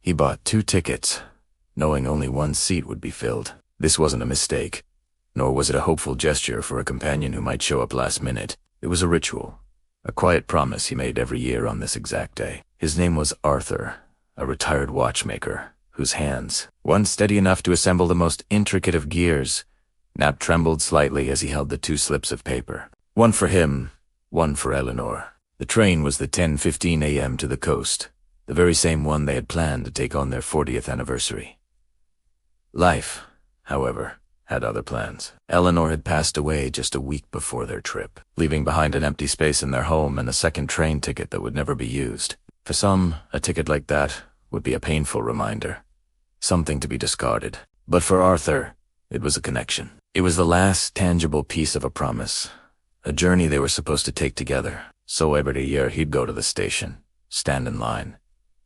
He bought 2 tickets, knowing only one seat would be filled. This wasn't a mistake, nor was it a hopeful gesture for a companion who might show up last minute. It was a ritual, a quiet promise he made every year on this exact day. His name was Arthur, a retired watchmaker, whose hands, once steady enough to assemble the most intricate of gears, now trembled slightly as he held the 2 slips of paper. One for him, one for Eleanor. The train was the 10:15 a.m. to the coast, the very same one they had planned to take on their 40th anniversary. Life, however, had other plans. Eleanor had passed away just a week before their trip, leaving behind an empty space in their home and a second train ticket that would never be used. For some, a ticket like that would be a painful reminder, something to be discarded. But for Arthur, it was a connection. It was the last tangible piece of a promise, a journey they were supposed to take together. So every year he'd go to the station, stand in line,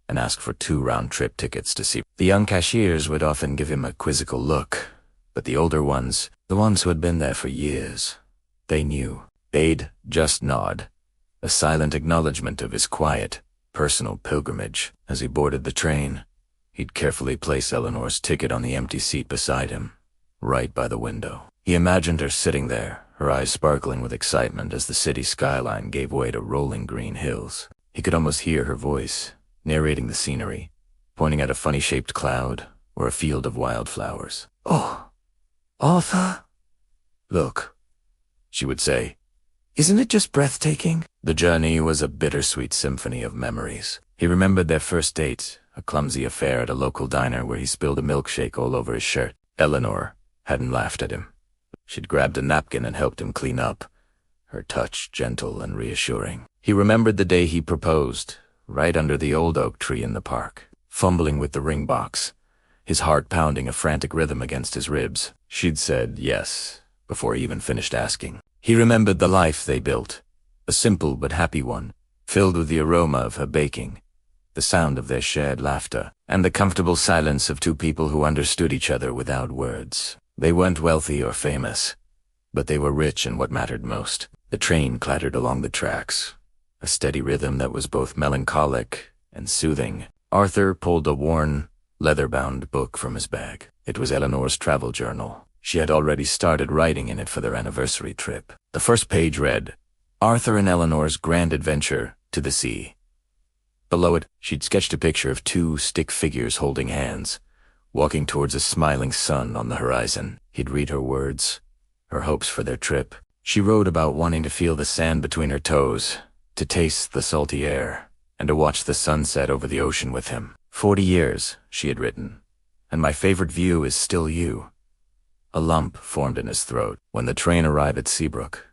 and ask for 2 round-trip tickets to see. The young cashiers would often give him a quizzical look, but the older ones, the ones who had been there for years, they knew. They'd just nod, a silent acknowledgement of his quiet, personal pilgrimage. As he boarded the train, he'd carefully place Eleanor's ticket on the empty seat beside him, right by the window. He imagined her sitting there, her eyes sparkling with excitement as the city skyline gave way to rolling green hills. He could almost hear her voice, narrating the scenery, pointing at a funny-shaped cloud or a field of wildflowers. "Oh, Arthur, look," she would say. "Isn't it just breathtaking?" The journey was a bittersweet symphony of memories. He remembered their first date, a clumsy affair at a local diner where he spilled a milkshake all over his shirt. Eleanor hadn't laughed at him. She'd grabbed a napkin and helped him clean up, her touch gentle and reassuring. He remembered the day he proposed, right under the old oak tree in the park, fumbling with the ring box, his heart pounding a frantic rhythm against his ribs. She'd said yes before he even finished asking. He remembered the life they built, a simple but happy one, filled with the aroma of her baking, the sound of their shared laughter, and the comfortable silence of 2 people who understood each other without words. They weren't wealthy or famous, but they were rich in what mattered most. The train clattered along the tracks, a steady rhythm that was both melancholic and soothing. Arthur pulled a worn, leather-bound book from his bag. It was Eleanor's travel journal. She had already started writing in it for their anniversary trip. The first page read, "Arthur and Eleanor's grand adventure to the sea." Below it, she'd sketched a picture of 2 stick figures holding hands, walking towards a smiling sun on the horizon. He'd read her words, her hopes for their trip. She wrote about wanting to feel the sand between her toes, to taste the salty air, and to watch the sunset over the ocean with him. 40 years, she had written, and my favorite view is still you. A lump formed in his throat. When the train arrived at Seabrook,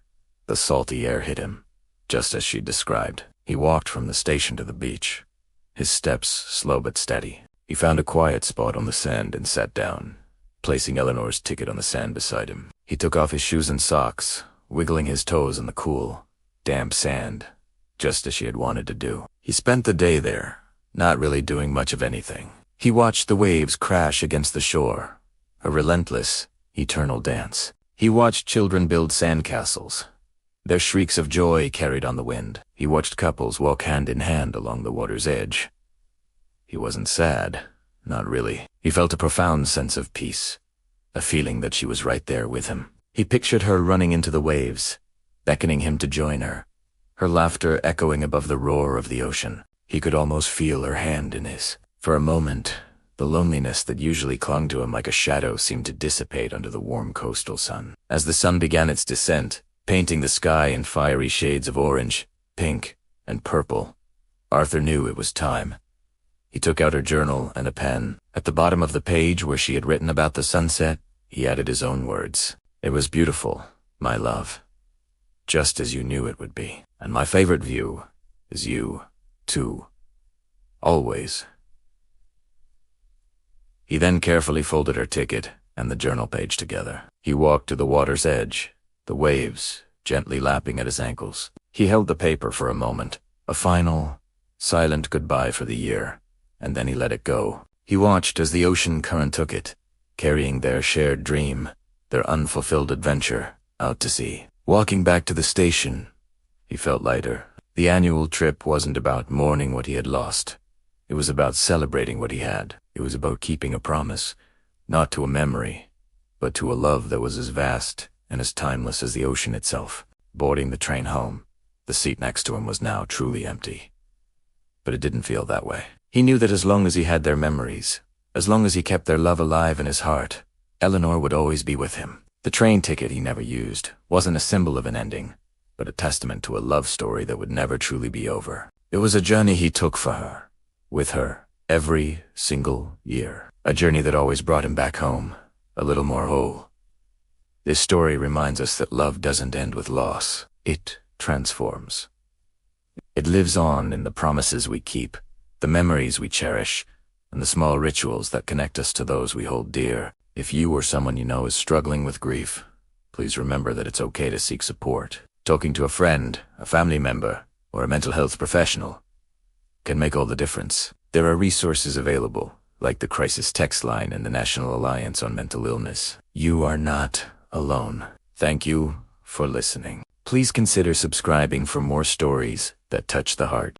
the salty air hit him, just as she described. He walked from the station to the beach, his steps slow but steady. He found a quiet spot on the sand and sat down, placing Eleanor's ticket on the sand beside him. He took off his shoes and socks, wiggling his toes in the cool, damp sand, just as she had wanted to do. He spent the day there, not really doing much of anything. He watched the waves crash against the shore, a relentless, eternal dance. He watched children build sandcastles, their shrieks of joy carried on the wind. He watched couples walk hand in hand along the water's edge. He wasn't sad, not really. He felt a profound sense of peace, a feeling that she was right there with him. He pictured her running into the waves, beckoning him to join her, her laughter echoing above the roar of the ocean. He could almost feel her hand in his. For a moment, the loneliness that usually clung to him like a shadow seemed to dissipate under the warm coastal sun. As the sun began its descent, painting the sky in fiery shades of orange, pink, and purple, Arthur knew it was time. He took out her journal and a pen. At the bottom of the page where she had written about the sunset, he added his own words. "It was beautiful, my love, just as you knew it would be. And my favorite view is you, too, always." He then carefully folded her ticket and the journal page together. He walked to the water's edge, the waves gently lapping at his ankles. He held the paper for a moment, a final, silent goodbye for the year, and then he let it go. He watched as the ocean current took it, carrying their shared dream, their unfulfilled adventure, out to sea. Walking back to the station, he felt lighter. The annual trip wasn't about mourning what he had lost. It was about celebrating what he had. It was about keeping a promise, not to a memory, but to a love that was as vast and as timeless as the ocean itself. Boarding the train home, the seat next to him was now truly empty. But it didn't feel that way. He knew that as long as he had their memories, as long as he kept their love alive in his heart, Eleanor would always be with him. The train ticket he never used wasn't a symbol of an ending, but a testament to a love story that would never truly be over. It was a journey he took for her, with her, every single year. A journey that always brought him back home, a little more whole. This story reminds us that love doesn't end with loss. It transforms. It lives on in the promises we keep, the memories we cherish, and the small rituals that connect us to those we hold dear. If you or someone you know is struggling with grief, please remember that it's okay to seek support. Talking to a friend, a family member, or a mental health professional can make all the difference. There are resources available, like the Crisis Text Line and the National Alliance on Mental Illness. You are not alone. Thank you for listening. Please consider subscribing for more stories that touch the heart.